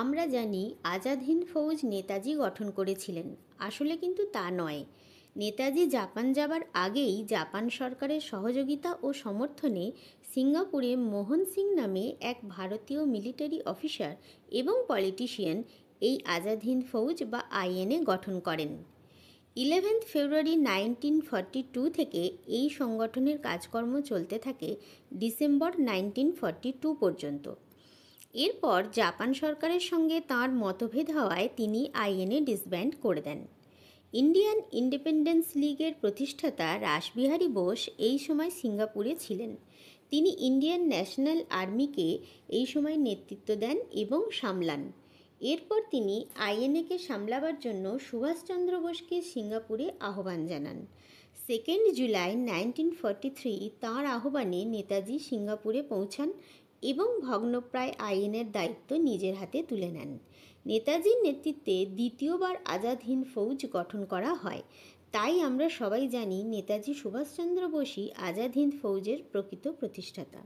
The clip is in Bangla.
আমরা জানি আজাদ হিন্দ ফৌজ নেতাজি গঠন করেছিলেন। আসলে কিন্তু তা নয়। নেতাজি জাপান যাবার আগেই জাপান সরকারের সহযোগিতা ও সমর্থনে সিঙ্গাপুরে মোহন সিং নামে এক ভারতীয় মিলিটারি অফিসার এবং পলিটিশিয়ান এই আজাদ হিন্দ ফৌজ বা আইএনএ গঠন করেন। 11 ফেব্রুয়ারি 1942 থেকে এই সংগঠনের কাজকর্ম চলতে থাকে ডিসেম্বর 1942 পর্যন্ত। এরপর জাপান সরকারের সঙ্গে তাঁর মতভেদ হওয়ায় তিনি আইএনএ ডিসব্যান্ড করে দেন। ইন্ডিয়ান ইন্ডিপেন্ডেন্স লীগের প্রতিষ্ঠাতা রাসবিহারী বোস এই সময় সিঙ্গাপুরে ছিলেন। তিনি ইন্ডিয়ান ন্যাশনাল আর্মিকে এই সময় নেতৃত্ব দেন এবং সামলান। এরপর তিনি আইএনএকে সামলাবার জন্য সুভাষচন্দ্র বোসকে সিঙ্গাপুরে আহ্বান জানান। 2 জুলাই 1943 তাঁর আহ্বানে নেতাজি সিঙ্গাপুরে পৌঁছান এবং ভগ্নপ্রায় আইএনএর দায়িত্ব নিজের হাতে তুলে নেন। নেতাজির নেতৃত্বে দ্বিতীয়বার আজাদ হিন্দ ফৌজ গঠন করা হয়। তাই আমরা সবাই জানি নেতাজি সুভাষচন্দ্র বোসই আজাদ হিন্দ ফৌজের প্রকৃত প্রতিষ্ঠাতা।